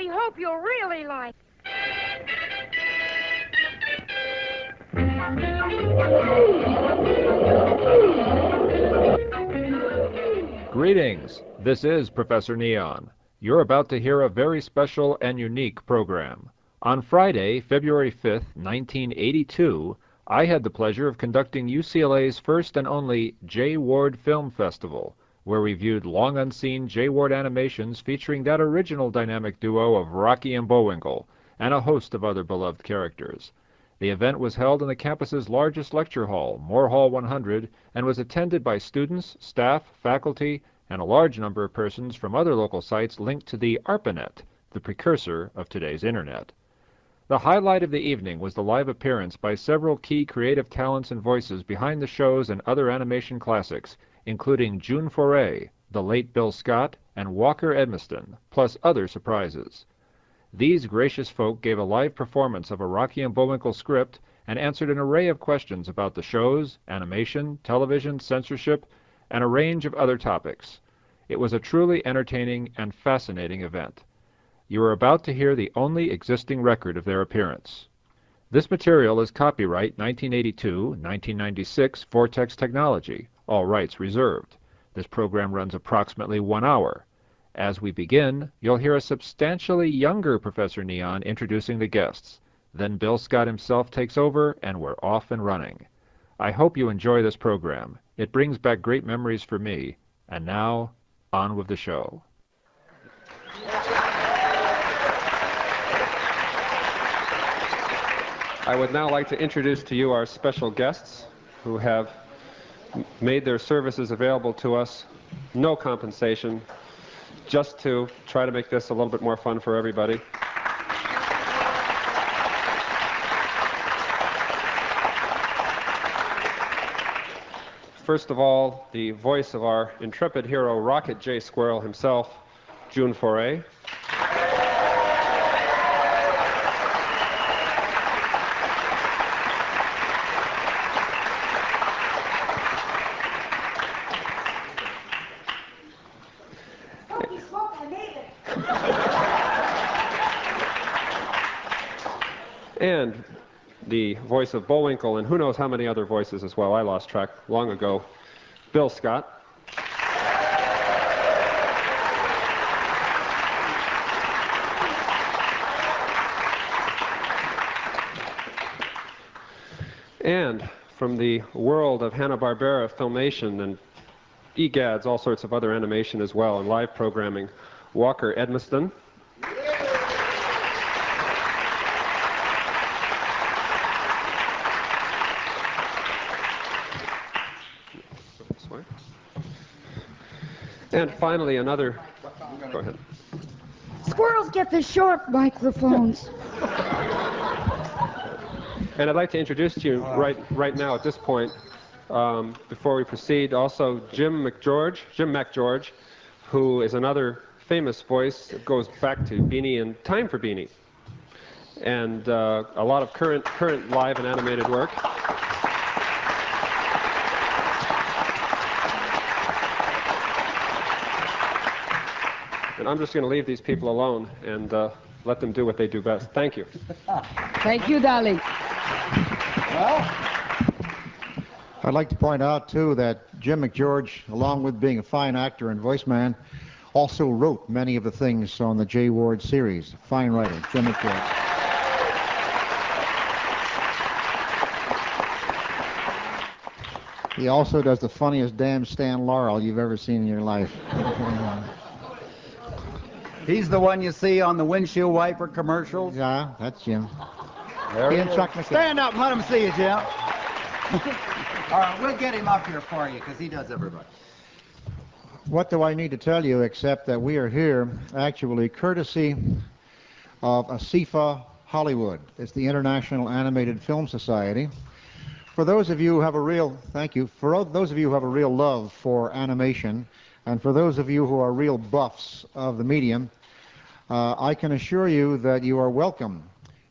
we hope you'll really like. Greetings. This is Professor Neon. You're about to hear a very special and unique program. On Friday, February 5th, 1982, I had the pleasure of conducting UCLA's first and only J. Ward Film Festival, where we viewed long unseen J. Ward animations featuring that original dynamic duo of Rocky and Bullwinkle, and a host of other beloved characters. The event was held in the campus's largest lecture hall, Moore Hall 100, and was attended by students, staff, faculty, and a large number of persons from other local sites linked to the ARPANET, the precursor of today's Internet. The highlight of the evening was the live appearance by several key creative talents and voices behind the shows and other animation classics, including June Foray, the late Bill Scott, and Walker Edmiston, plus other surprises. These gracious folk gave a live performance of a Rocky and Bullwinkle script and answered an array of questions about the shows, animation, television, censorship, and a range of other topics. It was a truly entertaining and fascinating event. You are about to hear the only existing record of their appearance. This material is copyright 1982-1996 Vortex Technology, all rights reserved. This program runs approximately 1 hour. As we begin, you'll hear a substantially younger Professor Neon introducing the guests. Then Bill Scott himself takes over, and we're off and running. I hope you enjoy this program. It brings back great memories for me. And now, on with the show. I would now like to introduce to you our special guests who have made their services available to us, no compensation, just to try to make this a little bit more fun for everybody. First of all, the voice of our intrepid hero, Rocket J. Squirrel himself, June Foray. And the voice of Bullwinkle, and who knows how many other voices as well. I lost track long ago. Bill Scott. And from the world of Hanna-Barbera filmation and egads, all sorts of other animation as well, and live programming, Walker Edmiston. And finally, another... Go ahead. Squirrels get the short microphones. And I'd like to introduce to you right now at this point, before we proceed, also Jim McGeorge, who is another famous voice that goes back to Beanie and Time for Beanie, and a lot of current live and animated work. And I'm just going to leave these people alone and let them do what they do best. Thank you. Thank you, darling. Well, I'd like to point out, too, that Jim McGeorge, along with being a fine actor and voice man, also wrote many of the things on the J. Ward series. Fine writer, Jim McGeorge. He also does the funniest damn Stan Laurel you've ever seen in your life. He's the one you see on the windshield wiper commercials. Yeah, that's Jim. There He and Chuck McCain. Stand up and let him see you, Jim. All right, we'll get him up here for you because he does everybody. What do I need to tell you except that we are here actually courtesy of ASIFA Hollywood. It's the International Animated Film Society. For those of you who have a real, thank you, for those of you who have a real love for animation, and for those of you who are real buffs of the medium, I can assure you that you are welcome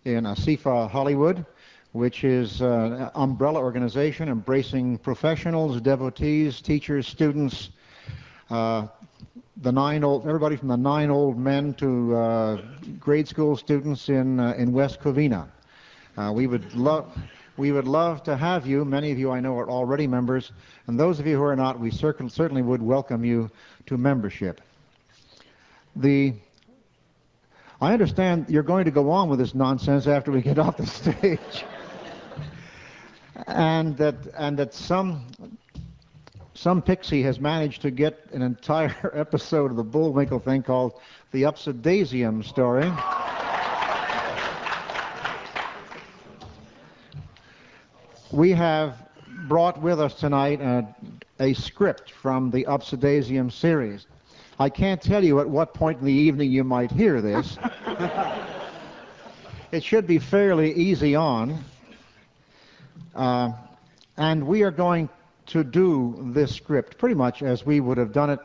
in ASIFA Hollywood, which is an umbrella organization embracing professionals, devotees, teachers, students, everybody from the 9 old men to grade school students in West Covina. We would love to have you. Many of you I know are already members, and those of you who are not, we certainly would welcome you to membership. I understand you're going to go on with this nonsense after we get off the stage, and that some pixie has managed to get an entire episode of the Bullwinkle thing called the Upsidasium story. We have brought with us tonight a script from the Upsidasium series. I can't tell you at what point in the evening you might hear this. It should be fairly easy on. And we are going to do this script pretty much as we would have done it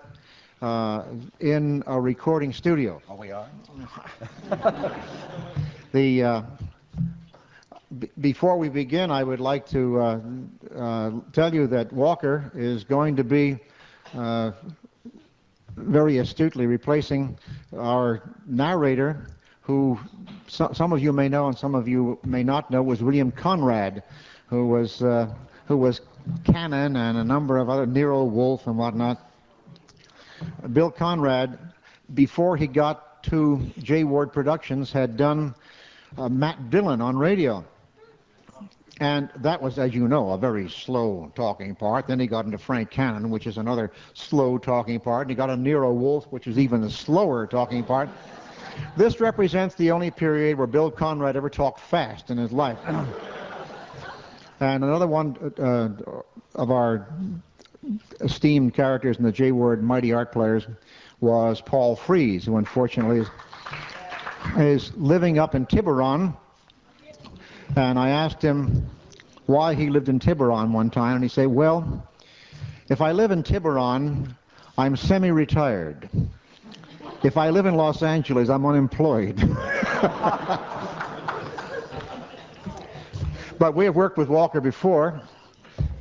in a recording studio. Oh, we are? Before we begin, I would like to tell you that Walker is going to be very astutely replacing our narrator, who some of you may know and some of you may not know, was William Conrad, who was Cannon and a number of other, Nero Wolfe and whatnot. Bill Conrad, before he got to J. Ward Productions, had done Matt Dillon on radio. And that was, as you know, a very slow talking part. Then he got into Frank Cannon, which is another slow talking part. And he got a Nero Wolfe, which is even a slower talking part. This represents the only period where Bill Conrad ever talked fast in his life. And another one of our esteemed characters in the J. Ward Mighty Art Players was Paul Frees, who unfortunately is living up in Tiburon. And I asked him why he lived in Tiburon one time, and he said, well, if I live in Tiburon, I'm semi-retired. If I live in Los Angeles, I'm unemployed. But we have worked with Walker before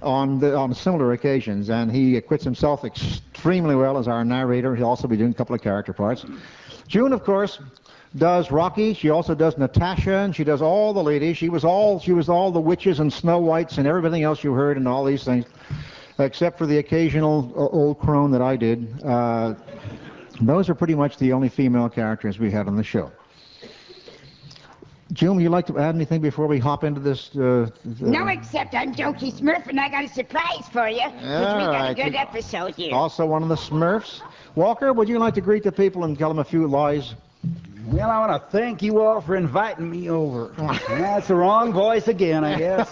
on similar occasions, and he acquits himself extremely well as our narrator. He'll also be doing a couple of character parts. June, of course, does Rocky. She also does Natasha, and she does all the ladies. She was all the witches and Snow Whites and everything else you heard and all these things, except for the occasional old crone that I did. Those are pretty much the only female characters we had on the show. June, would you like to add anything before we hop into this? No, except I'm Jokey Smurf, and I got a surprise for you. We got a good episode here. Also one of the Smurfs. Walker, would you like to greet the people and tell them a few lies? Well, I want to thank you all for inviting me over. That's the wrong voice again, I guess.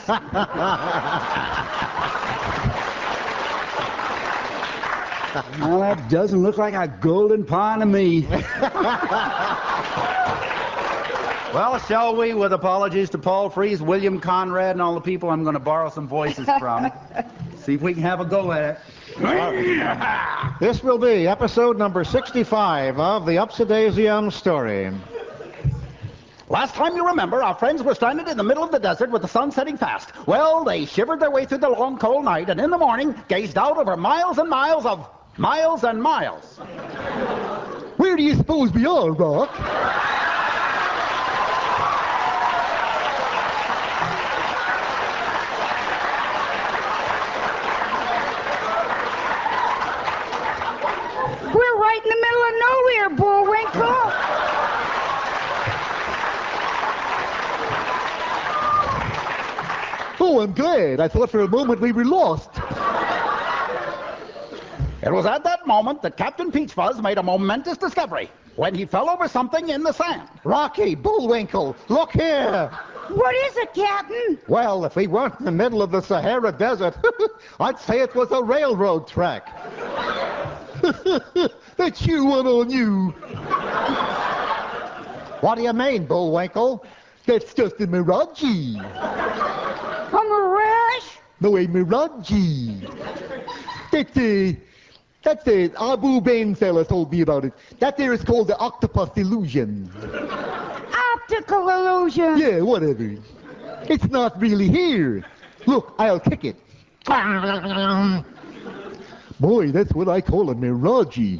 Well, that doesn't look like a golden pond to me. Well, shall we, with apologies to Paul Frees, William Conrad, and all the people I'm going to borrow some voices from, see if we can have a go at it. This will be episode number 65 of the Upsidasium story. Last time you remember, our friends were stranded in the middle of the desert with the sun setting fast. Well, they shivered their way through the long, cold night, and in the morning gazed out over miles and miles of miles and miles. Where do you suppose we are, Rock? We're right in the middle of nowhere, Bullwinkle. Oh, I'm glad. I thought for a moment we were lost. It was at that moment that Captain Peachfuzz made a momentous discovery when he fell over something in the sand. Rocky, Bullwinkle, look here. What is it, Captain? Well, if we weren't in the middle of the Sahara Desert, I'd say it was a railroad track. That's you, one on you. What do you mean, Bullwinkle? That's just a mirage. A mirage? No, a mirage. That's the Abu Bain fella told me about it. That there is called the octopus illusion. Optical illusion. Yeah, whatever. It's not really here. Look, I'll kick it. Boy, that's what I call a mirage.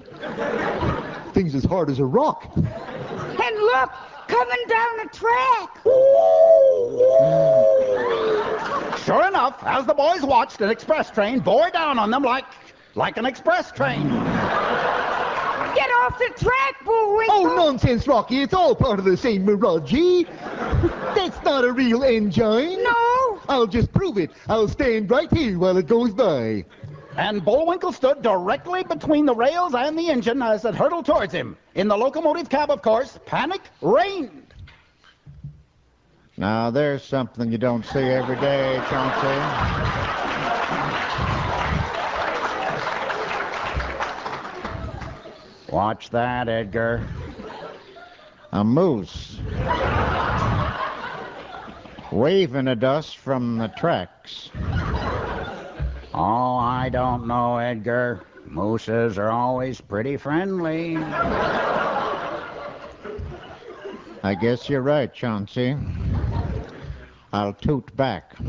thing's as hard as a rock. And look, coming down the track. Sure enough, as the boys watched, an express train bore down on them like an express train. Get off the track, Bullwinkle. Oh, nonsense, Rocky. It's all part of the same mirage. That's not a real engine. No. I'll just prove it. I'll stand right here while it goes by. And Bullwinkle stood directly between the rails and the engine as it hurtled towards him. In the locomotive cab, of course, panic reigned. Now, there's something you don't see every day, Chauncey. Watch that, Edgar. A moose. Waving at us from the tracks. Oh, I don't know, Edgar. Mooses are always pretty friendly. I guess you're right, Chauncey. I'll toot back. Boy,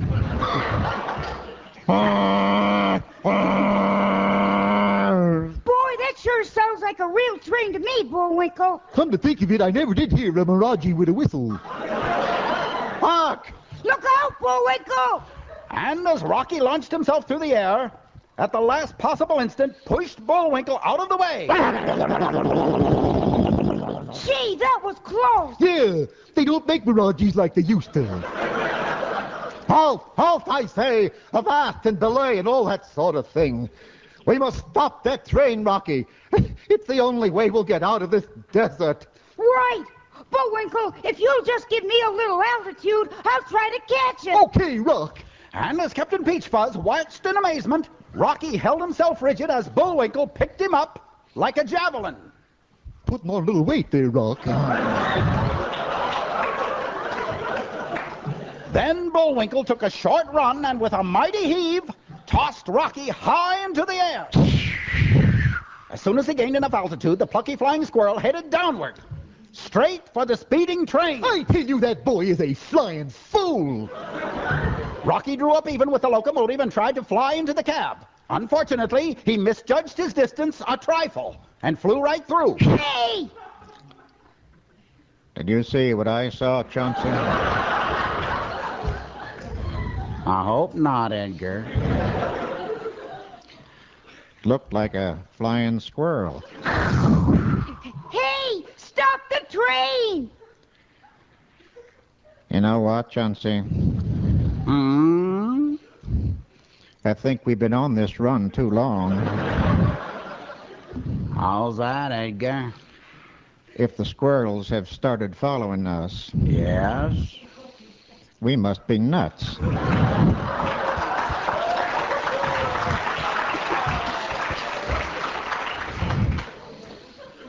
that sure sounds like a real train to me, Bullwinkle. Come to think of it, I never did hear a mirage with a whistle. Hark! Look out, Bullwinkle! And as Rocky launched himself through the air, at the last possible instant, pushed Bullwinkle out of the way. Gee, that was close. Yeah, they don't make mirages like they used to. Halt! Halt, I say! Avast and belay and all that sort of thing. We must stop that train, Rocky. It's the only way we'll get out of this desert. Right. Bullwinkle, if you'll just give me a little altitude, I'll try to catch it. Okay, Rock. And as Captain Peachfuzz watched in amazement, Rocky held himself rigid as Bullwinkle picked him up like a javelin. Putting on a little weight there, Rock. Then Bullwinkle took a short run and with a mighty heave, tossed Rocky high into the air. As soon as he gained enough altitude, the plucky flying squirrel headed downward, straight for the speeding train. I tell you, that boy is a flying fool. Rocky drew up even with the locomotive and tried to fly into the cab. Unfortunately, he misjudged his distance a trifle and flew right through. Hey! Did you see what I saw, Chauncey? I hope not, Edgar. Looked like a flying squirrel. Hey! Stop the train! You know what, Chauncey? I think we've been on this run too long. How's that, Edgar? If the squirrels have started following us, Yes? we must be nuts.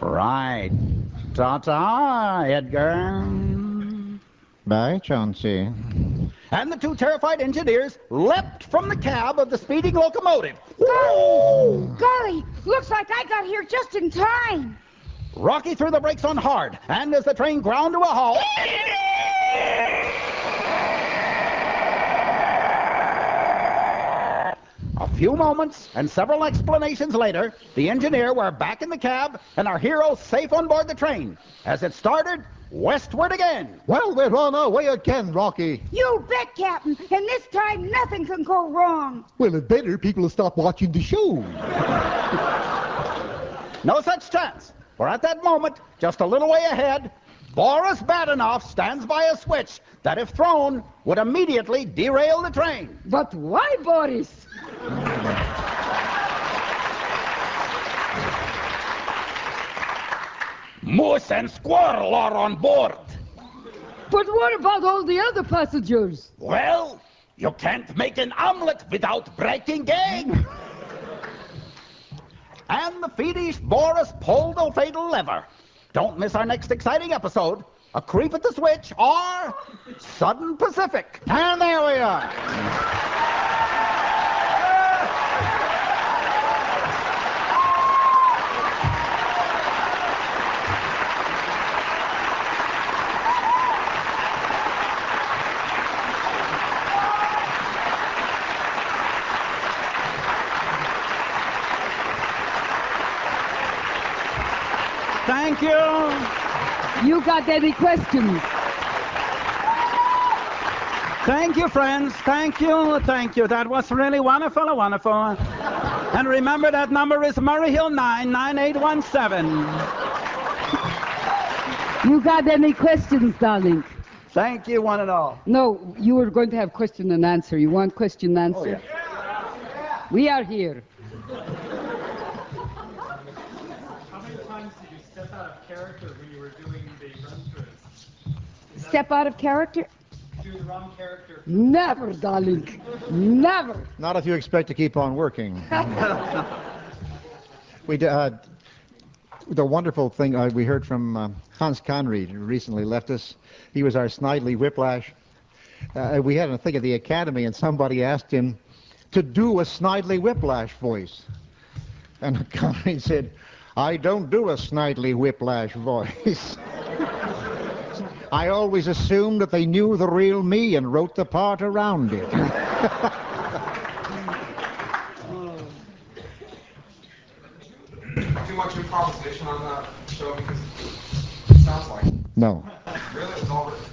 Right. Ta-ta, Edgar. Bye, Chauncey. And the two terrified engineers leapt from the cab of the speeding locomotive. Golly, looks like I got here just in time. Rocky threw the brakes on hard, and as the train ground to a halt... A few moments and several explanations later, the engineer were back in the cab and our hero safe on board the train as it started westward again. Well, we're on our way again, Rocky. You bet, Captain. And this time, nothing can go wrong. Well, it better people will stop watching the show. No such chance, for at that moment, just a little way ahead, Boris Badenoff stands by a switch that, if thrown, would immediately derail the train. But why, Boris? Moose and squirrel are on board. But what about all the other passengers? Well, you can't make an omelet without breaking egg. And the fiendish Boris pulled the fatal lever. Don't miss our next exciting episode, A Creep at the Switch, or Sudden Pacific. And there we are. Thank you. You got any questions? Thank you, friends. Thank you. Thank you. That was really wonderful, wonderful. And remember, that number is Murray Hill 99817. You got any questions, darling? Thank you, one and all. No, you were going to have question and answer. You want question and answer? Oh, yeah. We are here. How many times did you step out of character when you were doing the run-throughs? Step out of character? Do the wrong character. Never, darling. Never. Not if you expect to keep on working. We the wonderful thing we heard from Hans Conried, who recently left us. He was our Snidely Whiplash. We had a thing at the Academy, and somebody asked him to do a Snidely Whiplash voice. And Conried said, "I don't do a Snidely Whiplash voice. I always assumed that they knew the real me and wrote the part around it." Too much improvisation on that show because it sounds like. No. Really, it was all written.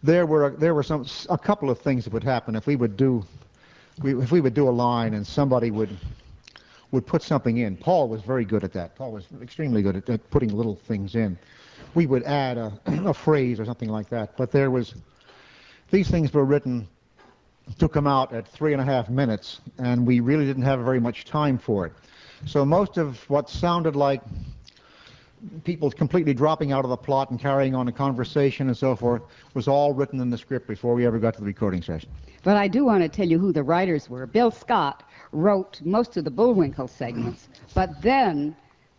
There were a couple of things that would happen if we would do a line and somebody would put something in. Paul was very good at that. Paul was extremely good at putting little things in. We would add a phrase or something like that. But these things were written to come out at 3.5 minutes, and we really didn't have very much time for it. So most of what sounded like people completely dropping out of the plot and carrying on a conversation and so forth was all written in the script before we ever got to the recording session. But I do want to tell you who the writers were. Bill Scott wrote most of the Bullwinkle segments, but then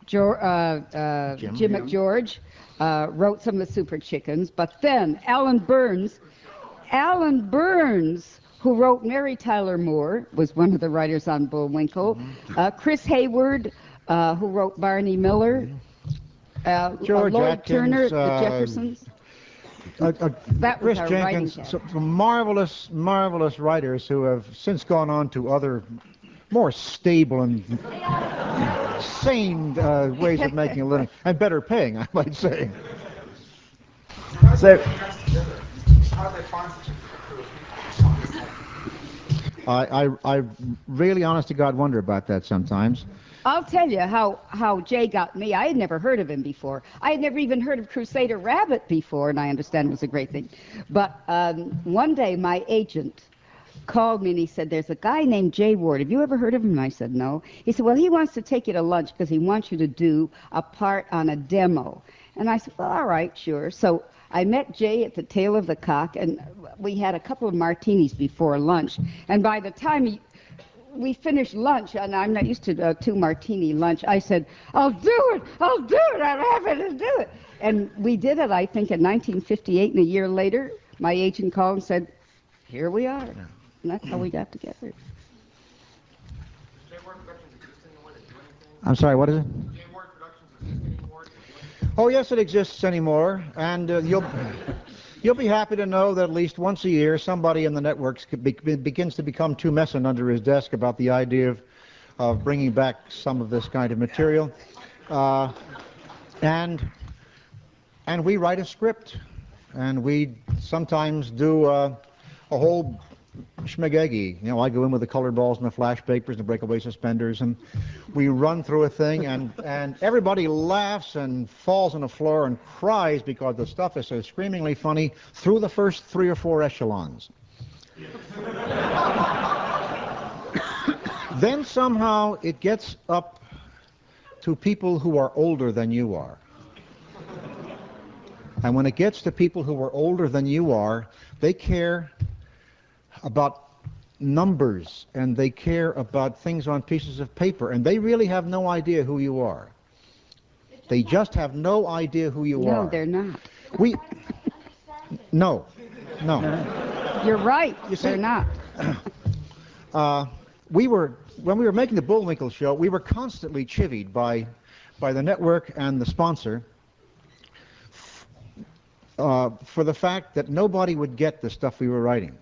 Jim McGeorge wrote some of the Super Chickens, but then Alan Burns, who wrote Mary Tyler Moore, was one of the writers on Bullwinkle. Chris Hayward, who wrote Barney Miller. George Lloyd Atkins, Turner, the Jeffersons. That was Chris our Jenkins, writing some marvelous writers who have since gone on to other more stable and sane ways of making a living, and better paying, I might say. So, how did they find such a crew of people? I really, honest to God, wonder about that sometimes. I'll tell you how Jay got me. I had never heard of him before. I had never even heard of Crusader Rabbit before, and I understand it was a great thing. But one day my agent called me and he said, "There's a guy named Jay Ward. Have you ever heard of him?" And I said, "No." He said, "Well, he wants to take you to lunch because he wants you to do a part on a demo." And I said, "Well, all right, sure." So I met Jay at the Tail of the Cock, and we had a couple of martinis before lunch. And by the time we finished lunch, and I'm not used to a 2-martini lunch, I said, I'll do it, I'm happy to do it. And we did it, I think, in 1958, and a year later, my agent called and said, here we are. And that's how we got together. I'm sorry, what is it? Oh, yes, it exists anymore, and you'll be happy to know that at least once a year somebody in the networks begins to become too messing under his desk about the idea of bringing back some of this kind of material, and we write a script, and we sometimes do a whole schmagegi. You know, I go in with the colored balls and the flash papers and the breakaway suspenders, and we run through a thing, and everybody laughs and falls on the floor and cries because the stuff is so screamingly funny through the first 3 or 4 echelons. Then somehow it gets up to people who are older than you are. And when it gets to people who are older than you are, they care about numbers, and they care about things on pieces of paper, and they really have no idea who you are. They just have no idea who you are. No, they're not. No. You're right. You see, they're not. When we were making the Bullwinkle show, we were constantly chivied by the network and the sponsor for the fact that nobody would get the stuff we were writing.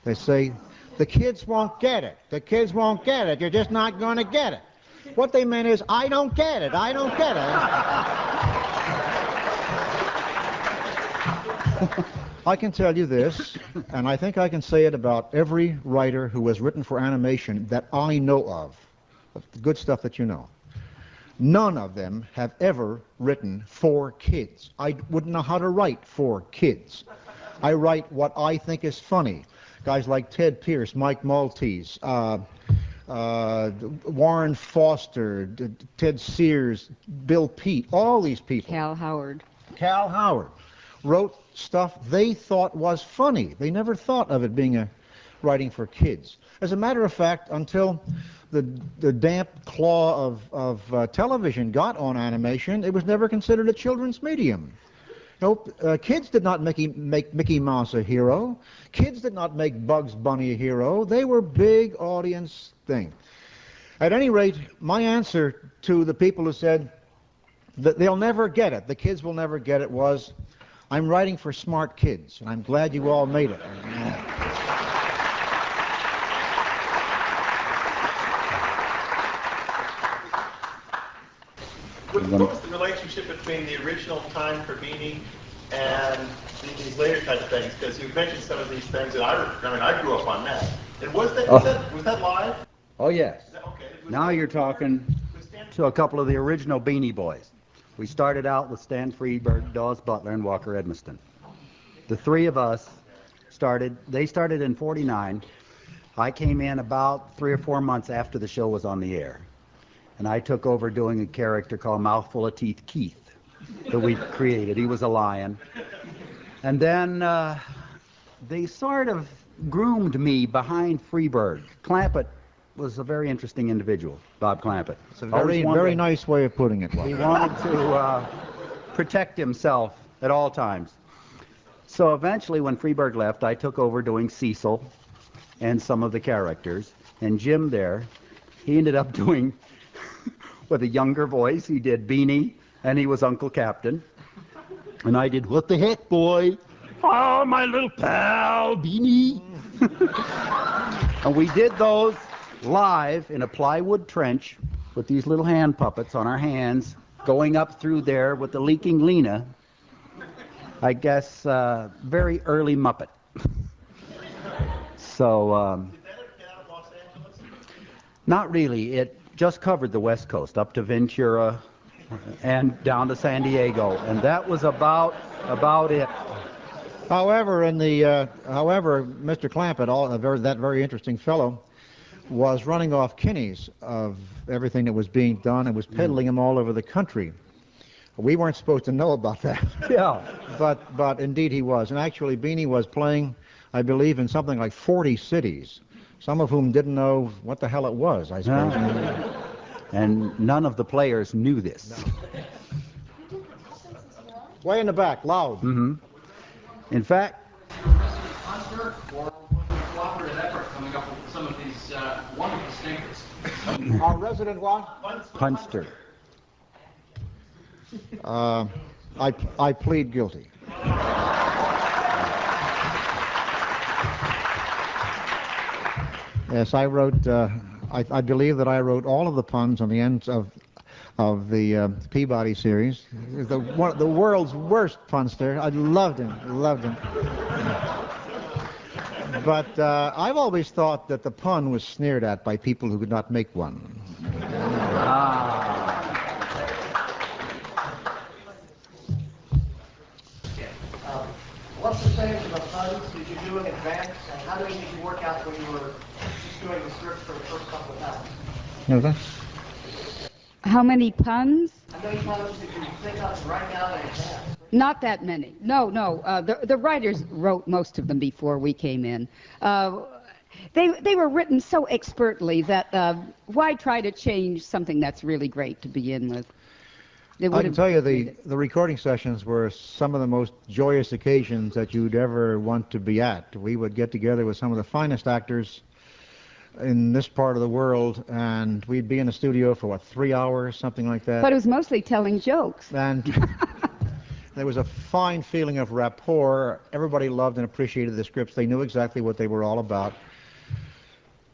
They say, the kids won't get it. The kids won't get it. You're just not going to get it. What they meant is, I don't get it, I don't get it. I can tell you this, and I think I can say it about every writer who has written for animation that I know of, the good stuff that you know. None of them have ever written for kids. I wouldn't know how to write for kids. I write what I think is funny. Guys like Ted Pierce, Mike Maltese, Warren Foster, Ted Sears, Bill Peet, all these people. Cal Howard wrote stuff they thought was funny. They never thought of it being a writing for kids. As a matter of fact, until the damp claw of television got on animation, it was never considered a children's medium. Nope, kids did not make Mickey Mouse a hero. Kids did not make Bugs Bunny a hero. They were big audience thing. At any rate, my answer to the people who said that they'll never get it, the kids will never get it, was, I'm writing for smart kids, and I'm glad you all made it. What was the relationship between the original time for Beanie and these later type of things? Because you mentioned some of these things, and I grew up on that. And was that live? Oh, yes. Okay. Now you're talking to a couple of the original Beanie Boys. We started out with Stan Freberg, Dawes Butler, and Walker Edmiston. The three of us they started in '49. I came in about 3 or 4 months after the show was on the air. And I took over doing a character called Mouthful of Teeth Keith that we created. He was a lion. And then they sort of groomed me behind Freberg. Clampett was a very interesting individual, Bob Clampett. It's a very nice way of putting it. He wanted to protect himself at all times. So eventually when Freberg left, I took over doing Cecil and some of the characters. And Jim there, he ended up doing, with a younger voice, he did Beanie, and he was Uncle Captain. And I did, what the heck, boy? Oh, my little pal, Beanie. And we did those live in a plywood trench with these little hand puppets on our hands, going up through there with the leaking Lena. I guess very early Muppet. So, not really. It just covered the West Coast, up to Ventura and down to San Diego, and that was about it. However, Mr. Clampett, that very interesting fellow, was running off kinnies of everything that was being done and was peddling them all over the country. We weren't supposed to know about that. Yeah. But indeed he was. And actually Beanie was playing, I believe, in something like 40 cities, some of whom didn't know what the hell it was, I suppose. And none of the players knew this. No. Way in the back, loud. Mm-hmm. In fact, Punster or cooperative effort coming up with some of these wonderful stinkers. Our resident what? Punster. I plead guilty. Yes, I wrote. I believe that I wrote all of the puns on the ends of the Peabody series. The world's worst punster. I loved him. But I've always thought that the pun was sneered at by people who could not make one. What percentage of the puns did you do in advance, and how many did you work out when you were just doing the script for the first couple of times? No, that. How many puns? How many puns did you think of right now in advance? Not that many. No. The writers wrote most of them before we came in. They were written so expertly that why try to change something that's really great to begin with? I can tell you the recording sessions were some of the most joyous occasions that you'd ever want to be at. We would get together with some of the finest actors in this part of the world, and we'd be in the studio for, 3 hours, something like that. But it was mostly telling jokes. And there was a fine feeling of rapport. Everybody loved and appreciated the scripts. They knew exactly what they were all about.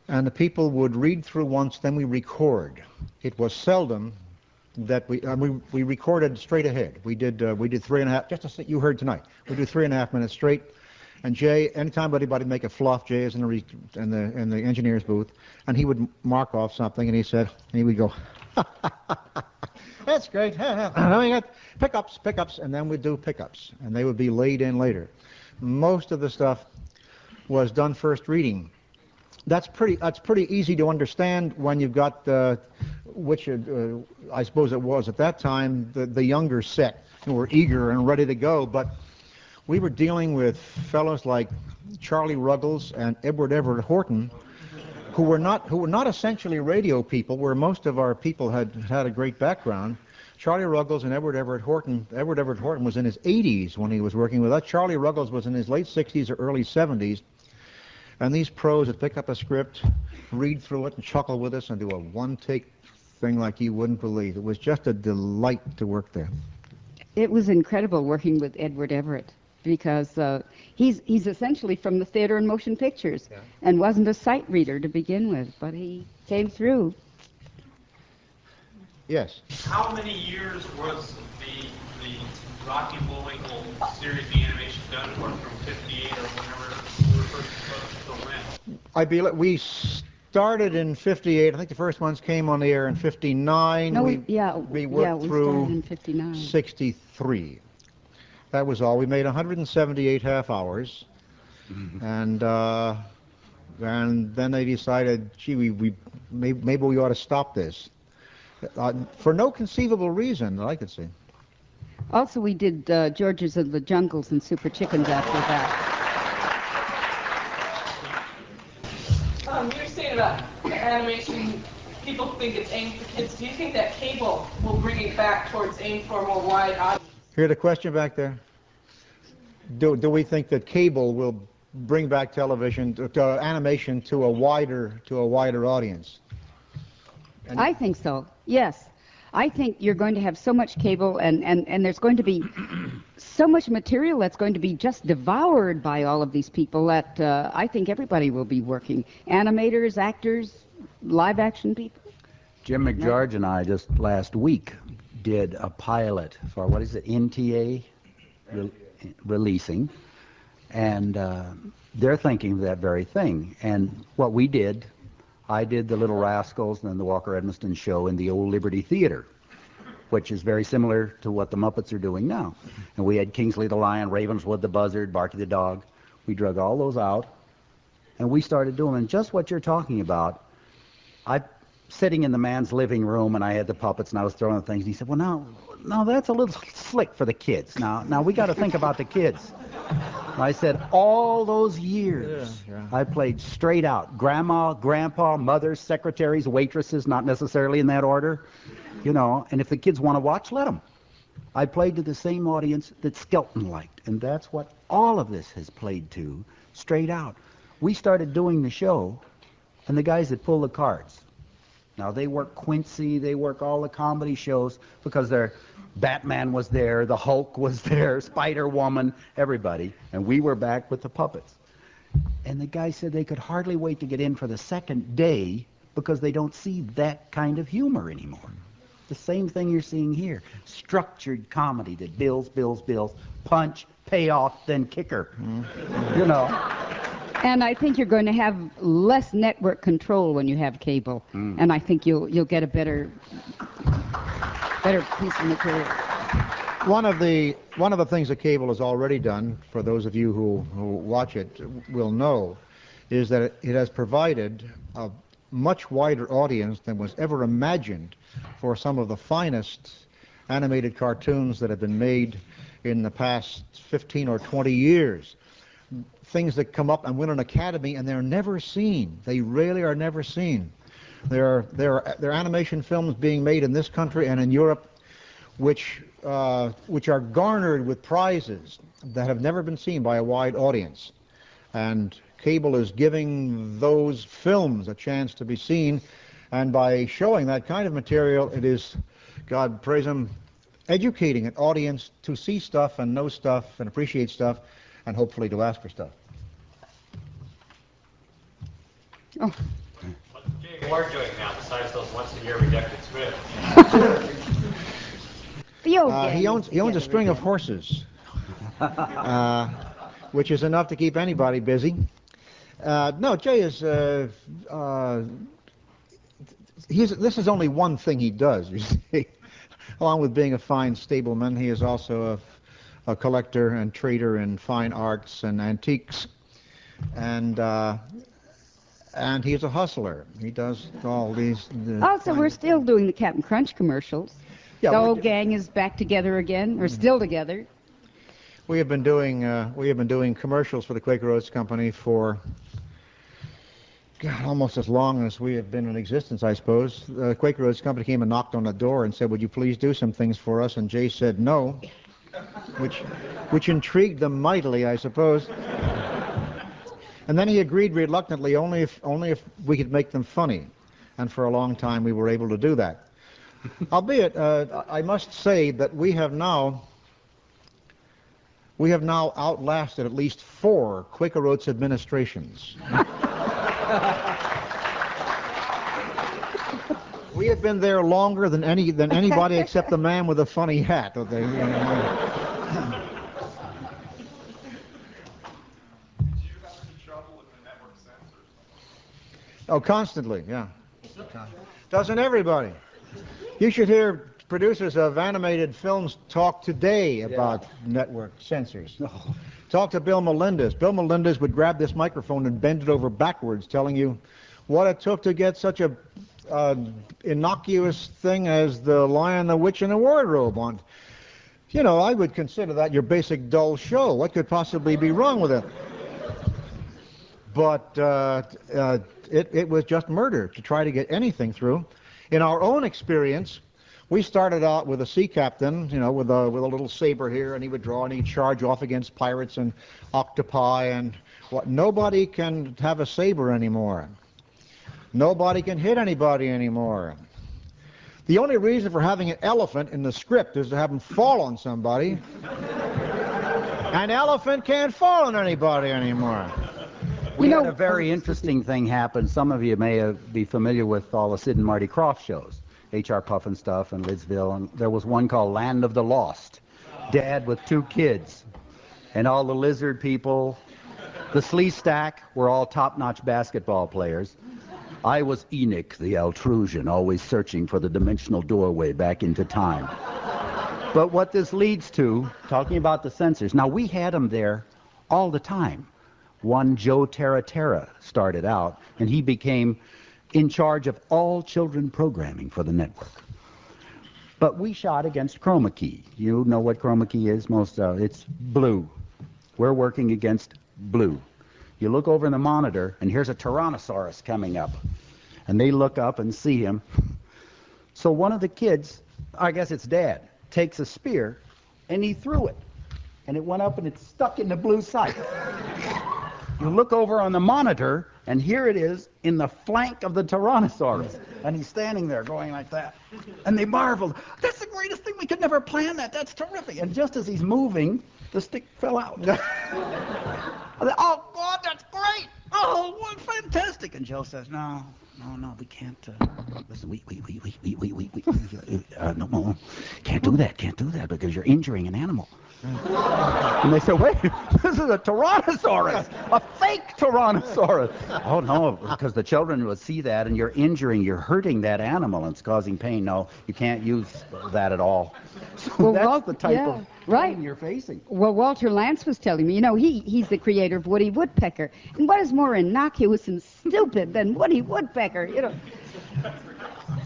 And the people would read through once, then we record. It was seldom that we recorded straight ahead. We did 3.5, just as you heard tonight. We do 3.5 minutes straight. And Jay, anytime anybody make a fluff, Jay is in the engineer's booth, and he would mark off something, and he would go, that's great. And we got pickups, and then we'd do pickups, and they would be laid in later. Most of the stuff was done first reading. That's pretty easy to understand when you've got which I suppose it was at that time the younger set who were eager and ready to go, but we were dealing with fellows like Charlie Ruggles and Edward Everett Horton, who were not essentially radio people, where most of our people had a great background. Charlie Ruggles and Edward Everett Horton. Edward Everett Horton was in his 80s when he was working with us. Charlie Ruggles was in his late 60s or early 70s. And these pros would pick up a script, read through it, and chuckle with us and do a one-take thing like you wouldn't believe. It was just a delight to work there. It was incredible working with Edward Everett, because he's essentially from the theater and motion pictures, and wasn't a sight reader to begin with, but he came through. Yes. How many years was the Rocky Bullwinkle series, the animation done for, from 58 or whenever we were first supposed to win? I believe we started in 58. I think the first ones came on the air in 59. No, we started worked through in 59. 63. That was all. We made 178 half hours, and then they decided, gee, maybe we ought to stop this. For no conceivable reason that I could see. Also, we did Georges of the Jungles and Super Chickens after that. You were saying about animation, people think it's aimed for kids. Do you think that cable will bring it back towards aimed for a more wide audience? Hear the question back there? Do we think that cable will bring back television, animation to a wider audience? And I think so, yes. I think you're going to have so much cable, and there's going to be so much material that's going to be just devoured by all of these people that I think everybody will be working. Animators, actors, live action people. Jim McGeorge and I just last week did a pilot for, what is it, NTA releasing, and they're thinking of that very thing. And what we did, I did the Little Rascals and then the Walker Edmiston show in the old Liberty Theater, which is very similar to what the Muppets are doing now. And we had Kingsley the Lion, Ravenswood the Buzzard, Barky the Dog. We drug all those out, and we started doing, and just what you're talking about. I sitting in the man's living room, and I had the puppets, and I was throwing the things, and he said, well, now that's a little slick for the kids. Now we got to think about the kids. And I said, all those years, I played straight out. Grandma, grandpa, mothers, secretaries, waitresses, not necessarily in that order, and if the kids want to watch, let them. I played to the same audience that Skelton liked, and that's what all of this has played to, straight out. We started doing the show, and the guys that pull the cards, now they work Quincy, they work all the comedy shows, because their Batman was there, the Hulk was there, Spider-Woman, everybody, and we were back with the puppets. And the guy said they could hardly wait to get in for the second day because they don't see that kind of humor anymore. The same thing you're seeing here. Structured comedy that builds, punch, payoff, then kicker. And I think you're going to have less network control when you have cable, and I think you'll get a better piece of material. One of the things that cable has already done, for those of you who watch it will know, is that it has provided a much wider audience than was ever imagined for some of the finest animated cartoons that have been made in the past 15 or 20 years. Things that come up and win an Academy, and they're never seen. They really are never seen. There are animation films being made in this country and in Europe which are garnered with prizes that have never been seen by a wide audience. And cable is giving those films a chance to be seen, and by showing that kind of material, it is, God praise him, educating an audience to see stuff and know stuff and appreciate stuff, and hopefully to ask for stuff. Oh, you are doing now, besides those once-a-year rejected scripts? The old gang He is owns a together string of again. horses, which is enough to keep anybody busy. No, Jay is. This is only one thing he does. You see, along with being a fine stableman, he is also a collector and trader in fine arts and antiques, and he's a hustler. He does all these. Also, we're still doing the Captain Crunch commercials. Yeah, the we're old gang is back together again, or still together. We have been doing commercials for the Quaker Oats Company for God, almost as long as we have been in existence, I suppose. The Quaker Oats Company came and knocked on the door and said, "Would you please do some things for us?" And Jay said no, which intrigued them mightily, I suppose. And then he agreed reluctantly, only if we could make them funny. And for a long time, we were able to do that. Albeit, I must say that we have now outlasted at least 4 Quaker Oats administrations. We have been there longer than anybody except the man with the funny hat. Oh, constantly, yeah. Doesn't everybody? You should hear producers of animated films talk today about network censors. Talk to Bill Melendez. Bill Melendez would grab this microphone and bend it over backwards, telling you what it took to get such a innocuous thing as The Lion, the Witch, and the Wardrobe on. You know, I would consider that your basic dull show. What could possibly be wrong with it? But it was just murder to try to get anything through. In our own experience, we started out with a sea captain, you know, with a little saber here, and he would draw and he'd charge off against pirates and octopi and what. Nobody can have a saber anymore. Nobody can hit anybody anymore. The only reason for having an elephant in the script is to have him fall on somebody. An elephant can't fall on anybody anymore. We had a very interesting thing happen. Some of you may be familiar with all the Sid and Marty Krofft shows, H.R. Puffin stuff and Lidsville, and there was one called Land of the Lost. Dad with 2 kids, and all the lizard people. The Slee Stack were all top-notch basketball players. I was Enoch, the Altrusian, always searching for the dimensional doorway back into time. But what this leads to, talking about the censors, now we had them there all the time. One Joe Terra started out, and he became in charge of all children programming for the network. But we shot against chroma key. You know what chroma key is? It's blue. We're working against blue. You look over in the monitor, and here's a Tyrannosaurus coming up. And they look up and see him. So one of the kids, I guess it's Dad, takes a spear, and he threw it. And it went up, and it stuck in the blue sight. You look over on the monitor, and here it is in the flank of the Tyrannosaurus. And he's standing there going like that. And they marveled, "That's the greatest thing. We could never plan that. That's terrific." And just as he's moving, the stick fell out. "Oh, God, that's great. Oh, what fantastic." And Joe says, no, we can't. Listen, we no, can't do that because you're injuring an animal. And they said, "Wait, this is a Tyrannosaurus, a fake Tyrannosaurus." "Oh, no, because the children will see that and you're hurting that animal and it's causing pain. No, you can't use that at all." So that's the type of pain you're facing. Well, Walter Lantz was telling me, you know, he's the creator of Woody Woodpecker. And what is more innocuous and stupid than Woody Woodpecker, you know?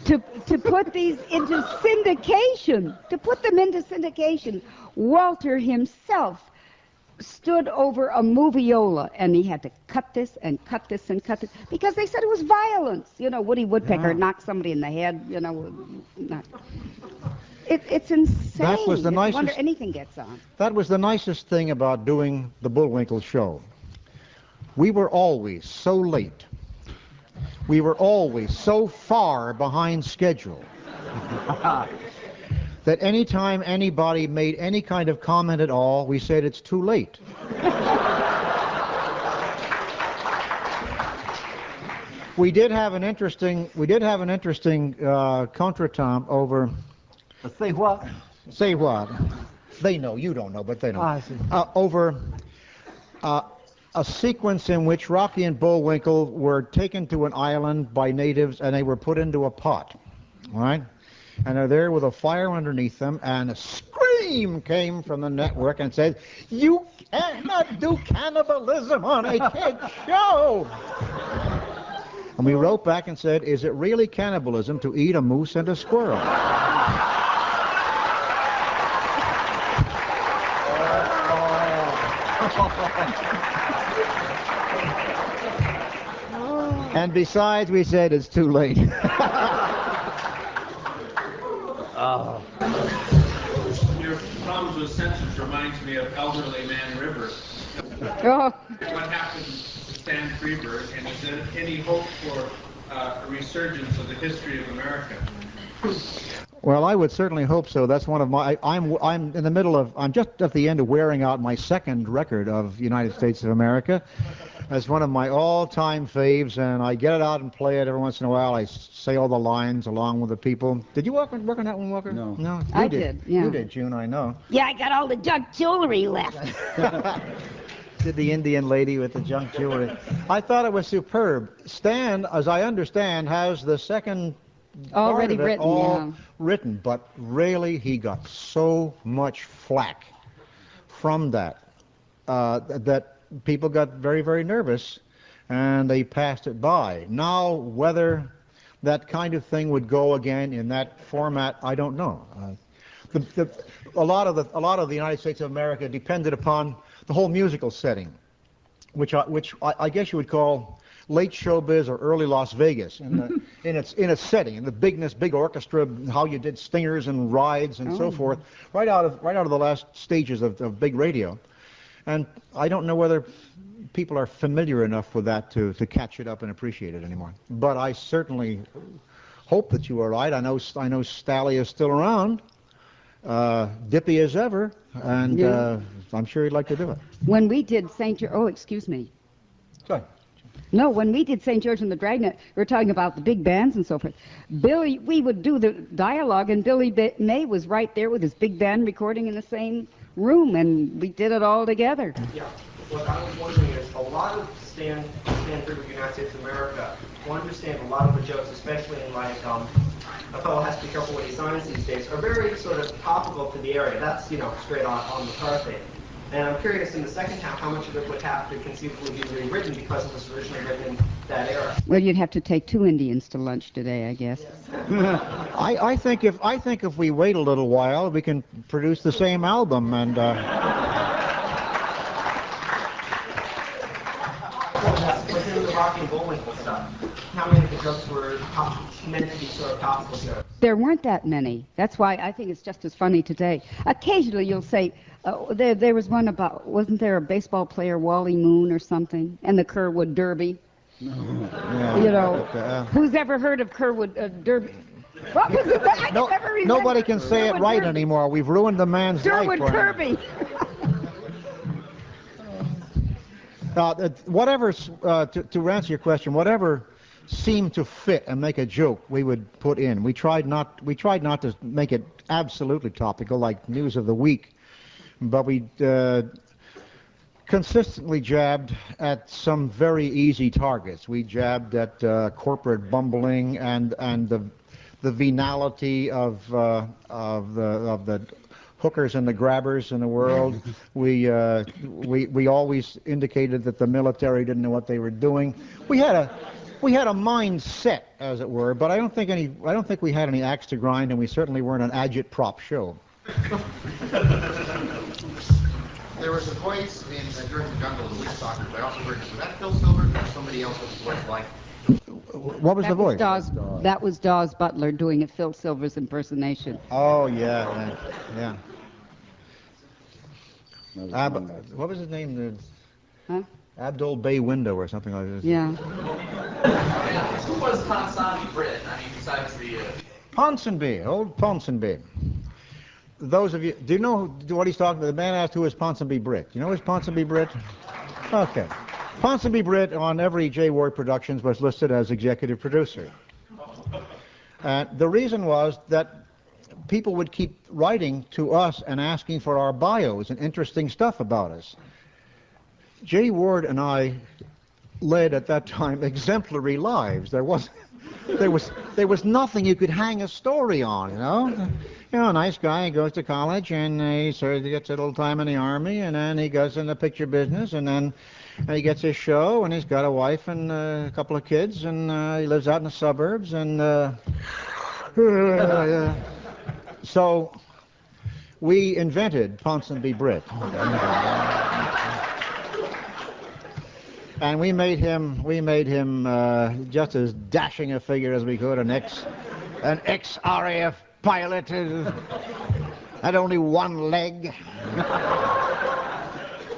To put these into syndication, Walter himself stood over a moviola, and he had to cut this and cut this and cut this because they said it was violence. You know, Woody Woodpecker knocked somebody in the head. You know, it's insane. That was the I wonder nicest. anything gets on. That was the nicest thing about doing the Bullwinkle show. We were always so late. We were always so far behind schedule that anytime anybody made any kind of comment at all, we said it's too late. We did have an interesting contretemps over. Say what? Say what? They know. You don't know, but they know. I see. Over a sequence in which Rocky and Bullwinkle were taken to an island by natives and they were put into a pot, all right? And they're there with a fire underneath them, and a scream came from the network and said, "You cannot do cannibalism on a kid's show!" And we wrote back and said, "Is it really cannibalism to eat a moose and a squirrel?" And besides, we said it's too late. Your problems with censors reminds me of Elderly Man River. Oh. What happened to Stan Freberg, and is there any hope for a resurgence of the history of America? Well, I would certainly hope so. That's one of my. I'm in the middle of. I'm just at the end of wearing out my second record of United States of America. That's one of my all-time faves, and I get it out and play it every once in a while. I say all the lines along with the people. Did you work on that one, Walker? No. No. I did. Yeah. You did, June. I know. Yeah, I got all the junk jewelry left. Did the Indian lady with the junk jewelry. I thought it was superb. Stan, as I understand, has the second Already part of it written, all yeah. written, but really he got so much flack from that that people got very, very nervous, and they passed it by. Now, whether that kind of thing would go again in that format, I don't know. A lot of the United States of America depended upon the whole musical setting, which I guess you would call late showbiz or early Las Vegas in its setting, in the bigness, big orchestra, how you did stingers and rides and so forth, right out of the last stages of big radio. And I don't know whether people are familiar enough with that to catch it up and appreciate it anymore. But I certainly hope that you are right. I know Stally is still around, dippy as ever, and I'm sure he'd like to do it. When we did St. George, excuse me. Sorry. No, when we did St. George and the Dragnet, we were talking about the big bands and so forth. We would do the dialogue, and Billy May was right there with his big band recording in the same room, and we did it all together. Yeah. What I was wondering is, a lot of Stan Freberg, United States of America, will understand a lot of the jokes, especially in like, a fellow has to be careful what he signs these days, are very sort of topical to the area. That's, straight on the McCarthy. And I'm curious, in the second half, how much of it would have to conceivably be rewritten because it was originally written in that era? Well, you'd have to take 2 Indians to lunch today, I guess. I think if we wait a little while, we can produce the same album and. Within the Rocky and Bullwinkle stuff, how many of the jokes were meant to be sort of topical jokes? There weren't that many. That's why I think it's just as funny today. Occasionally you'll say, there was one about, wasn't there a baseball player, Wally Moon or something, and the Kerwood Derby? Yeah, Who's ever heard of Kerwood Derby? What was it? I never remember. Nobody can say it right Derby. anymore. We've ruined the man's life. Derwood Kirby. Whatever, to answer your question, whatever seemed to fit and make a joke, we would put in. We tried not to make it absolutely topical, like News of the Week, but we consistently jabbed at some very easy targets. We jabbed at corporate bumbling and the venality of the hookers and the grabbers in the world. We always indicated that the military didn't know what they were doing. We had a mindset, as it were, but I don't think we had any axe to grind, and we certainly weren't an agitprop show. There was a voice during the Jungle of the Week Stalkers. I also heard, was that Phil Silvers or somebody else with a voice like? What was the voice? That was Dawes Butler doing a Phil Silvers impersonation. Oh, yeah. What was his name? Huh? Abdul Bay Window or something like this. Yeah. Who was Ponsonby Britt? I mean, besides the... Ponsonby, old Ponsonby. Those of you, do you know what he's talking about? The man asked who is Ponsonby Britt. You know who's Ponsonby Britt? Okay. Ponsonby Britt on every J. Ward Productions was listed as executive producer. The reason was that people would keep writing to us and asking for our bios and interesting stuff about us. J. Ward and I led at that time exemplary lives. There was nothing you could hang a story on, you know. You know, a nice guy, he goes to college and he sort of gets a little time in the army, and then he goes in the picture business, and then he gets his show, and he's got a wife and a couple of kids, and he lives out in the suburbs, and so we invented Ponsonby Britt. And we made him just as dashing a figure as we could, an ex-RAF pilot, had only one leg,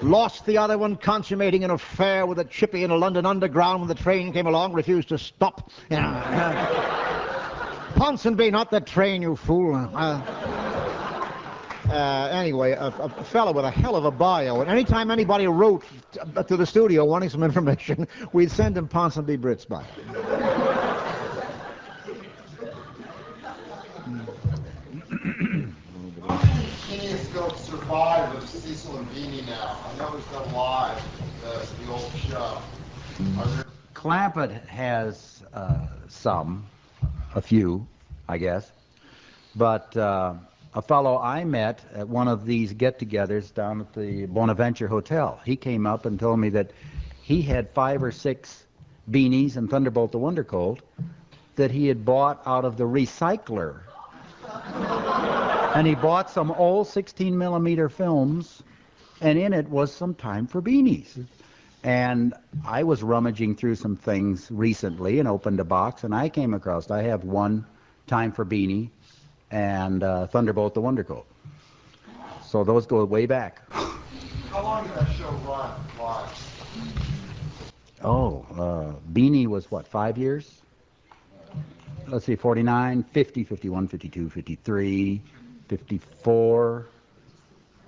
lost the other one consummating an affair with a chippy in a London underground when the train came along, refused to stop. Ponsonby, not the train, you fool. Anyway, a fellow with a hell of a bio, and anytime anybody wrote to the studio wanting some information, we'd send him Ponsonby Britt's bio. How many kinescopes survive of Cecil and Beanie now? I know it's not live, the old show. Are there... Clampett has a few, I guess, but a fellow I met at one of these get-togethers down at the Bonaventure Hotel, he came up and told me that he had 5 or 6 beanies and Thunderbolt the Wonder Colt that he had bought out of the recycler. And he bought some old 16-millimeter films, and in it was some Time for Beanies. And I was rummaging through some things recently and opened a box, and I came across, I have one Time for Beanie and Thunderbolt the Wonder Colt. So those go way back. How long did that show run live? Beanie was what, 5 years? Let's see, 49, 50, 51, 52, 53, 54.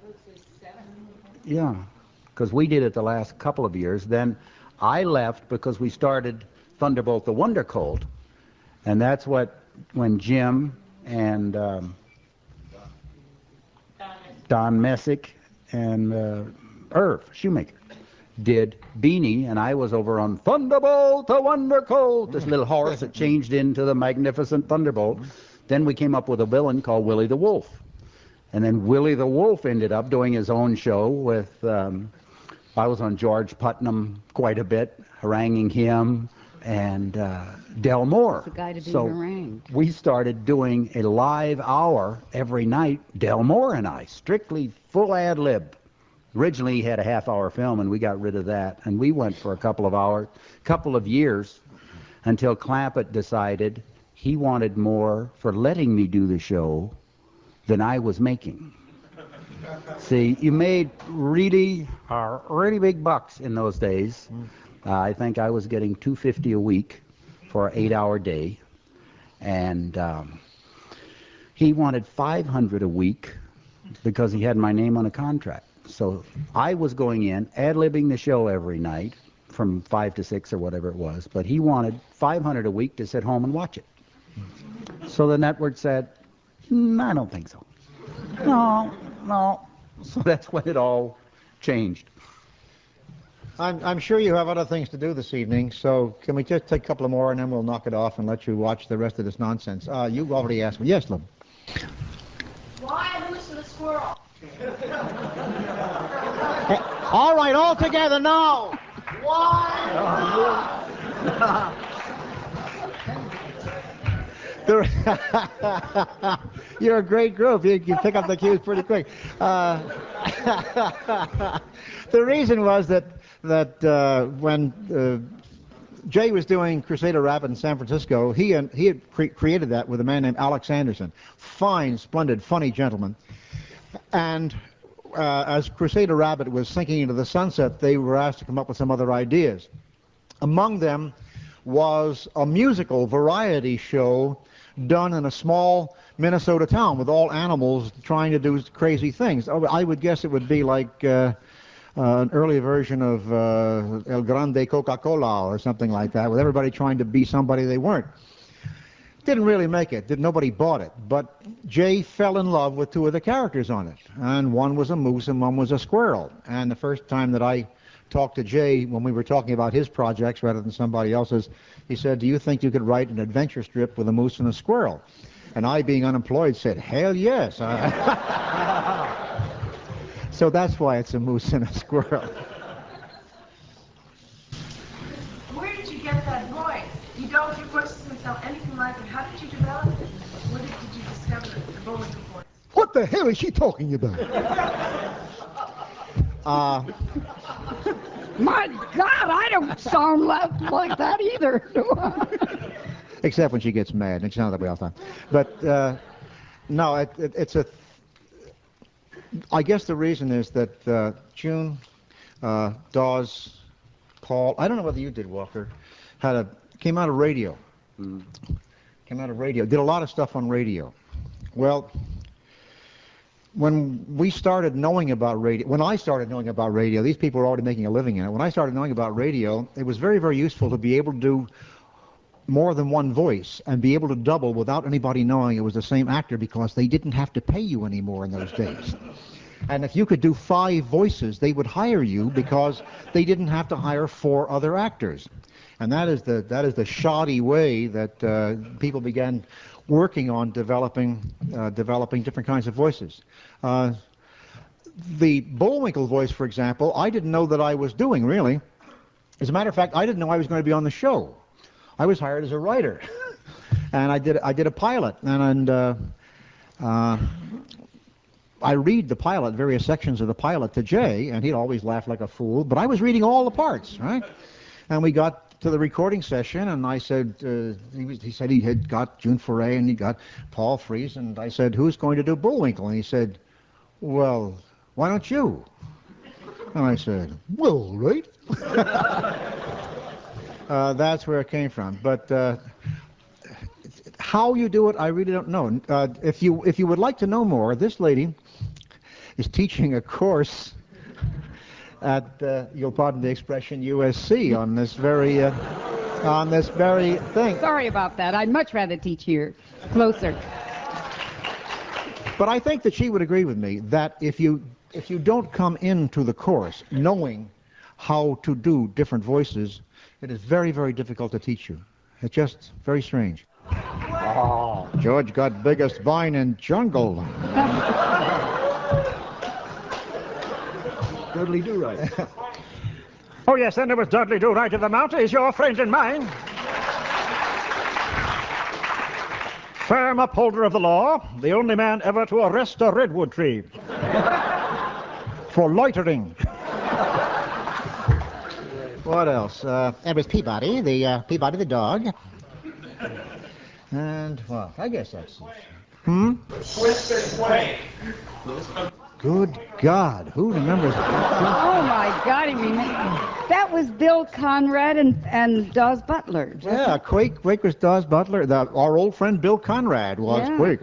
I would say 7. Yeah, because we did it the last couple of years. Then I left because we started Thunderbolt the Wonder Colt, and that's when Jim and Don Messick and Irv Shoemaker did Beanie, and I was over on Thunderbolt the Wonder Colt, this little horse that changed into the magnificent Thunderbolt. Then we came up with a villain called Willie the Wolf. And then Willie the Wolf ended up doing his own show with, I was on George Putnam quite a bit, haranguing him, and Del Moore. The guy to be so harangued. we started doing a live hour every night, Del Moore and I, strictly full ad lib. Originally he had a half-hour film, and we got rid of that, and we went for a couple of years, until Clampett decided he wanted more for letting me do the show than I was making. See, you made really big bucks in those days. I think I was getting $250 a week for an 8-hour day, and he wanted $500 a week because he had my name on a contract. So I was going in, ad-libbing the show every night from 5 to 6 or whatever it was, but he wanted $500 a week to sit home and watch it. So the network said, I don't think so. No. So that's when it all changed. I'm sure you have other things to do this evening, so can we just take a couple of more and then we'll knock it off and let you watch the rest of this nonsense? You already asked me. Yes, Lynn. Why loosen the squirrel? All right, all together now. Why? You're a great group. You pick up the cues pretty quick. The reason was that when Jay was doing Crusader Rabbit in San Francisco, he had created that with a man named Alex Anderson. Fine, splendid, funny gentleman. And as Crusader Rabbit was sinking into the sunset, they were asked to come up with some other ideas. Among them was a musical variety show done in a small Minnesota town with all animals trying to do crazy things. I would guess it would be like an early version of El Grande Coca-Cola or something like that, with everybody trying to be somebody they weren't. Didn't really make it. Nobody bought it. But Jay fell in love with two of the characters on it. And one was a moose and one was a squirrel. And the first time that I talked to Jay, when we were talking about his projects rather than somebody else's, he said, do you think you could write an adventure strip with a moose and a squirrel? And I, being unemployed, said, hell yes. So that's why it's a moose and a squirrel. Where did you get that voice? You don't, your voice doesn't sound anything like it. How did you develop it? Where did you discover the Bullwinkle voice? What the hell is she talking about? My God, I don't sound like that either. Except when she gets mad, and she sounds that way all the time. But no, it's a. I guess the reason is that June, Dawes, Paul. I don't know whether you did, Walker. Came out of radio. Came out of radio. Did a lot of stuff on radio. Well, when we started knowing about radio, when I started knowing about radio, these people were already making a living in it. When I started knowing about radio, it was very, very useful to be able to do more than one voice and be able to double without anybody knowing it was the same actor, because they didn't have to pay you anymore in those days. And if you could do 5 voices, they would hire you because they didn't have to hire 4 other actors. And that is the shoddy way that people began working on developing different kinds of voices. The Bullwinkle voice, for example, I didn't know that I was doing, really. As a matter of fact, I didn't know I was going to be on the show. I was hired as a writer, and I did a pilot, and I read the pilot, various sections of the pilot to Jay, and he'd always laugh like a fool, but I was reading all the parts, right? And we got to the recording session, and I said, he said he had got June Foray and he got Paul Frees, and I said, who's going to do Bullwinkle? And he said, well, why don't you? And I said, well, right. That's where it came from. But how you do it, I really don't know. If you would like to know more, this lady is teaching a course at, you'll pardon the expression, USC on this very thing. Sorry about that. I'd much rather teach here, closer. But I think that she would agree with me that if you don't come into the course knowing how to do different voices, it is very, very difficult to teach you. It's just very strange. Oh, George got biggest vine in jungle. Dudley Do-Right. Oh, yes, then there was Dudley Do-Right of the Mounties, your friend and mine. Firm upholder of the law, the only man ever to arrest a redwood tree. For loitering. What else? It was Peabody the dog. And, well, I guess that's it. Twisted Way. Good God, who remembers that? Oh, my God, he that was Bill Conrad and Dawes Butler. Yeah, Quake was Dawes Butler. Our old friend Bill Conrad was Yeah. Quake.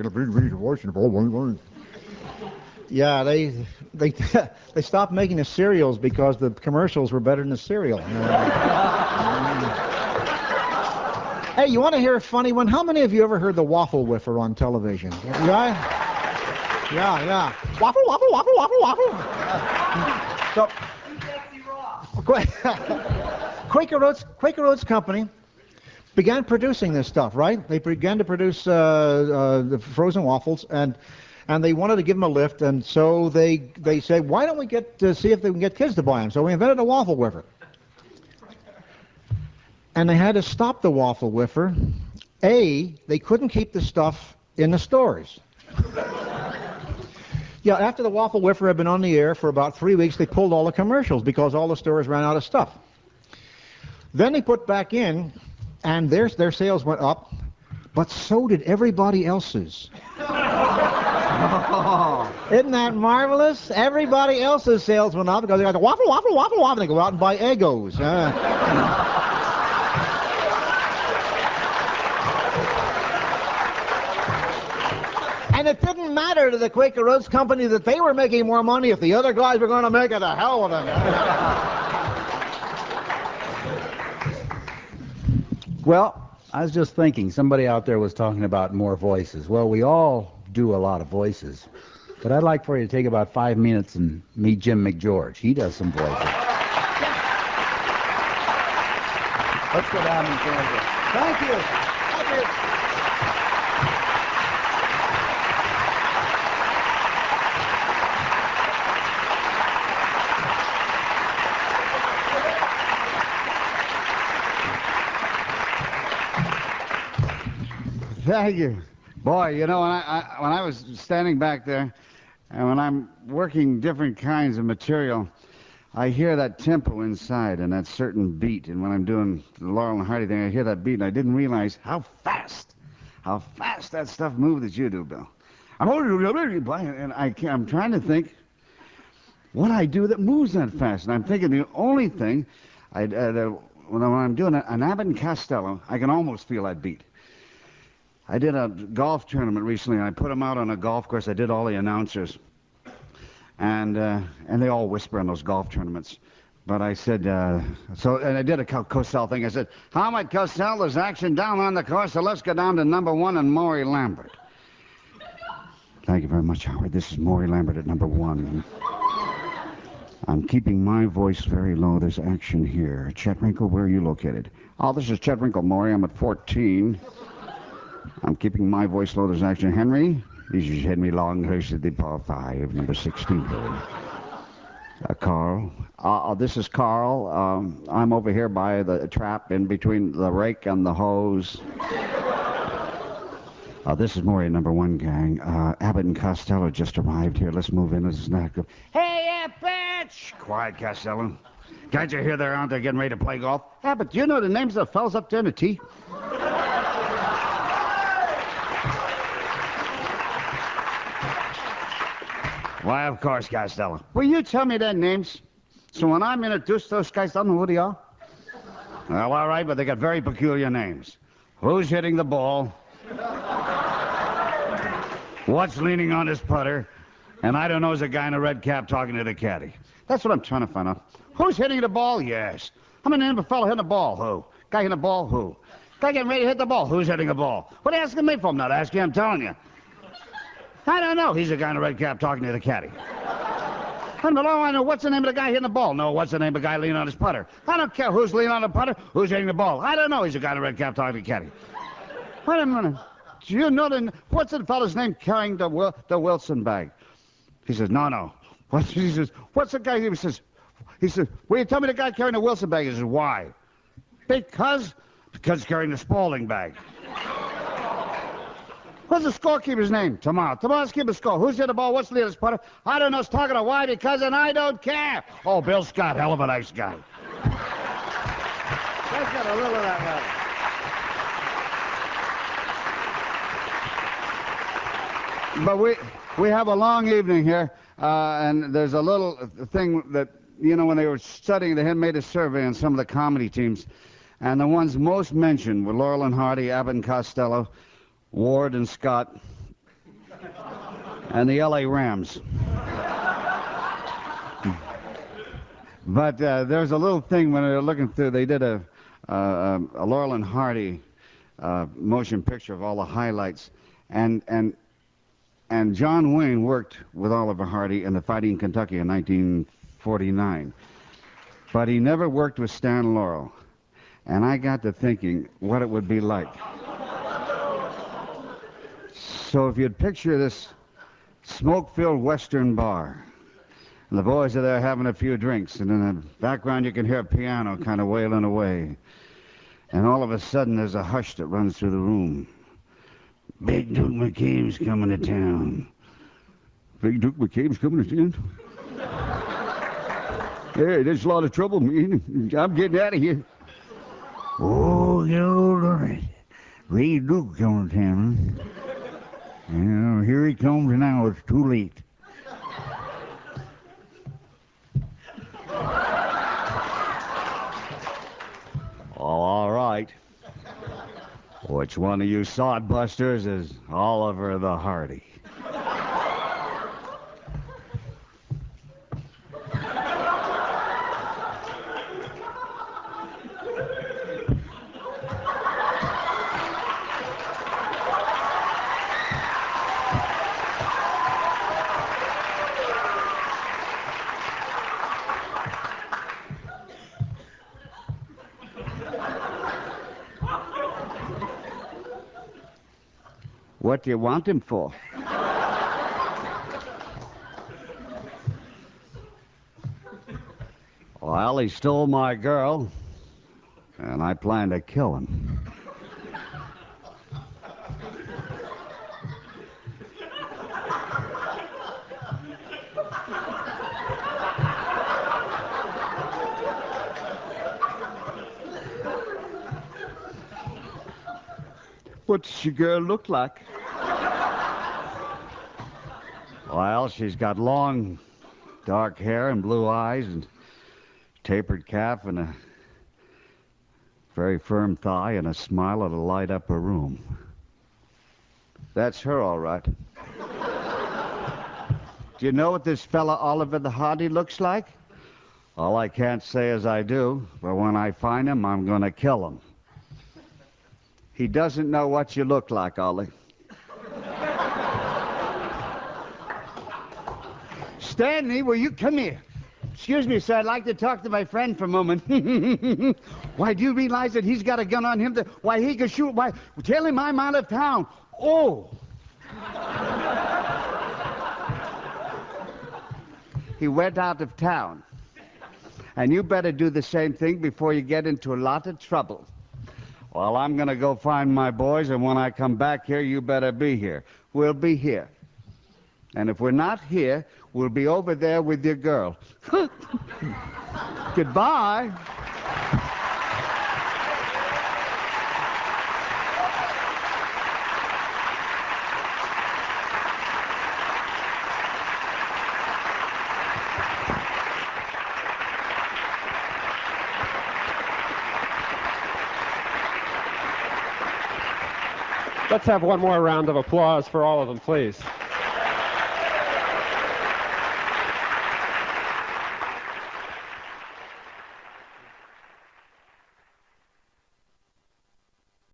Yeah, they stopped making the cereals because the commercials were better than the cereal. Hey, you want to hear a funny one? How many of you ever heard the Waffle Whiffer on television? Yeah? Yeah. Waffle, waffle, waffle, waffle, waffle. So, Quaker Oats Company began producing this stuff, right? They began to produce the frozen waffles, and they wanted to give them a lift, and so they said, why don't we get to see if they can get kids to buy them? So we invented a Waffle Whiffer. And they had to stop the Waffle Whiffer. They couldn't keep the stuff in the stores. Yeah, after the Waffle Whiffer had been on the air for about 3 weeks, they pulled all the commercials because all the stores ran out of stuff. Then they put back in, and their sales went up, but so did everybody else's. Isn't that marvelous? Everybody else's sales went up because they got the waffle, waffle, waffle, waffle. They go out and buy Eggos. And it didn't matter to the Quaker Oats Company that they were making more money if the other guys were going to make it. The hell with them. Well, I was just thinking, somebody out there was talking about more voices. Well, we all do a lot of voices. But I'd like for you to take about 5 minutes and meet Jim McGeorge. He does some voices. Let's go down and join you. Thank you. Thank you. Thank you. Boy, you know, when I was standing back there, and when I'm working different kinds of material, I hear that tempo inside and that certain beat. And when I'm doing the Laurel and Hardy thing, I hear that beat, and I didn't realize how fast that stuff moves that you do, Bill. And I'm trying to think what I do that moves that fast. And I'm thinking the only thing, when I'm doing an Abbott and Costello, I can almost feel that beat. I did a golf tournament recently, and I put them out on a golf course. I did all the announcers. And they all whisper in those golf tournaments. But I said, and I did a Cosell thing. I said, how might Cosell? There's action down on the course, so let's go down to number 1 and Maury Lambert. Thank you very much, Howard. This is Maury Lambert at number 1. I'm keeping my voice very low. There's action here. Chet Wrinkle, where are you located? Oh, this is Chet Wrinkle, Maury. I'm at 14. I'm keeping my voice low. There's action. Henry? This is Henry Longhurst at the par 5, number 16. Carl? This is Carl. I'm over here by the trap in between the rake and the hose. This is Maury, number 1, gang. Abbott and Costello just arrived here. Let's move in. This is not good. Hey, bitch! Quiet, Costello. Can't you hear they're out there getting ready to play golf? Abbott, do you know the names of the fellas up there in the tee? Why, of course, Costello. Will you tell me their names? So when I'm introduced, those guys don't know who they are? Well, all right, but they got very peculiar names. Who's hitting the ball? What's leaning on his putter? And I don't know, is a guy in a red cap talking to the caddy. That's what I'm trying to find out. Who's hitting the ball? Yes. How many name of a fellow hitting the ball? Who? Guy hitting the ball? Who? Guy getting ready to hit the ball? Who's hitting the ball? What are you asking me for? I'm not asking, I'm telling you. I don't know. He's a guy in a red cap talking to the caddy. I know. What's the name of the guy hitting the ball? No, what's the name of the guy leaning on his putter? I don't care who's leaning on the putter, who's hitting the ball. I don't know. He's a guy in a red cap talking to the caddy. Wait a minute. Do you know what's the fellow's name carrying the Wilson bag? He says, no. He says, what's the guy? He says, will you tell me the guy carrying the Wilson bag? He says, why? Because he's carrying the Spaulding bag. What's the scorekeeper's name? Tomorrow's keeper score. Who's hit the ball? What's the leader's putter? I don't know. It's talking to why, because, and I don't care. Oh, Bill Scott, hell of a nice guy. Let's get a little of that right. But we have a long evening here, and there's a little thing that, you know, when they were studying, they had made a survey on some of the comedy teams, and the ones most mentioned were Laurel and Hardy, Abbott and Costello, Ward and Scott, and the L.A. Rams. But there's a little thing when they were looking through, they did a Laurel and Hardy motion picture of all the highlights, and John Wayne worked with Oliver Hardy in the Fighting Kentucky in 1949, but he never worked with Stan Laurel, and I got to thinking what it would be like. So if you'd picture this smoke-filled Western bar, and the boys are there having a few drinks, and in the background you can hear a piano kind of wailing away, and all of a sudden there's a hush that runs through the room. Big Duke McCabe's coming to town. Big Duke McCabe's coming to town? Hey, there's a lot of trouble, man. I'm getting out of here. Oh, good old Lord. Big Duke coming to town. Yeah, here he comes now. It's too late. All right. Which one of you sodbusters is Oliver the Hardy? What do you want him for? Well, he stole my girl, and I plan to kill him. What does your girl look like? Well, she's got long, dark hair and blue eyes and tapered calf and a very firm thigh and a smile that'll light up a room. That's her, all right. Do you know what this fella Oliver the Hardy looks like? All I can't say is I do, but when I find him, I'm going to kill him. He doesn't know what you look like, Ollie. Stanley, will you come here? Excuse me, sir. I'd like to talk to my friend for a moment. Why, do you realize that he's got a gun on him? Why, he could shoot. Why, tell him I'm out of town. Oh. He went out of town. And you better do the same thing before you get into a lot of trouble. Well, I'm going to go find my boys, and when I come back here, you better be here. We'll be here. And if we're not here, we'll be over there with your girl. Goodbye. Let's have one more round of applause for all of them, please.